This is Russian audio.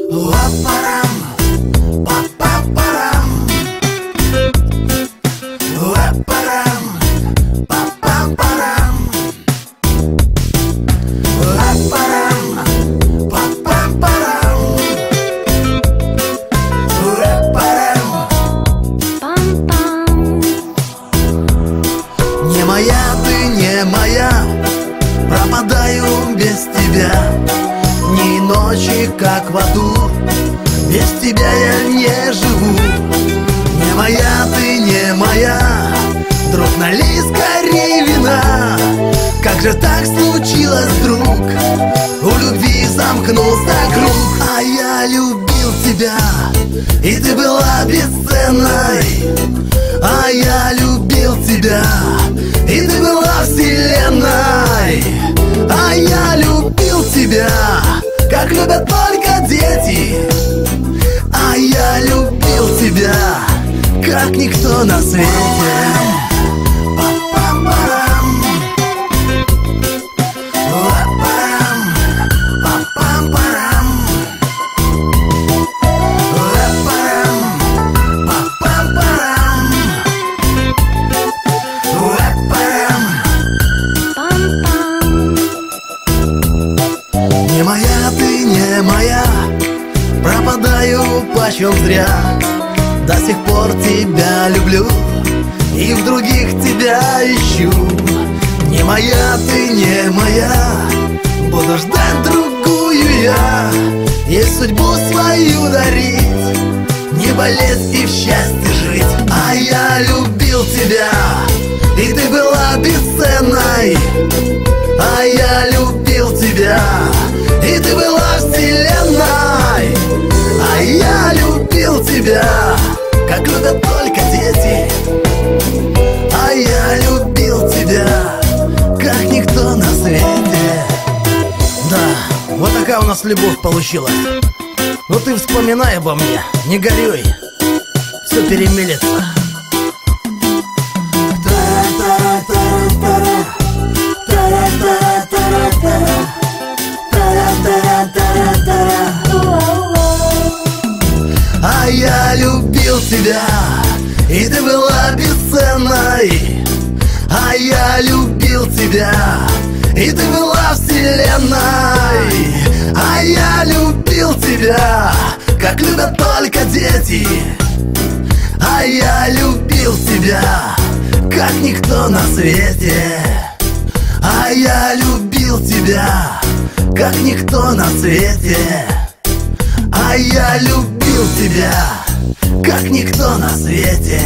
Лапарам, папапарам, лапарам, папапарам, лапарам, папапарам, лапарам. Пам-пам. Не моя ты, не моя, пропадаю без тебя. Дни и ночи, как в аду, без тебя я не живу. Не моя ты, не моя, друг, налей скорей вина. Как же так случилось, друг? У любви замкнулся круг. А я любил тебя, и ты была бесценной. А я любил тебя, и ты была вселенной. А я любил тебя, как любят только дети. А я любил тебя, как никто на свете. Папам-парам, лапарам, папам-парам, лапарам, папам-парам, лапарам. Пам-пам. Не моя ты, не моя, пропадаю почем зря. До сих пор тебя люблю и в других тебя ищу. Не моя ты, не моя, буду ждать другую я. И судьбу свою дарить, не болеть и в счастье жить. А я любил тебя, и ты была бесценной. А я любил тебя, и ты была вселенной. А я любил тебя, как любят только дети. А я любил тебя, как никто на свете. Да, вот такая у нас любовь получилась. Но ты вспоминай обо мне, не горюй, все перемелется. А я любил тебя, и ты была бесценной. А я любил тебя, и ты была вселенной. А я любил тебя, как любят только дети. А я любил тебя, как никто на свете. А я любил тебя, как никто на свете. А я любил тебя, как никто на свете.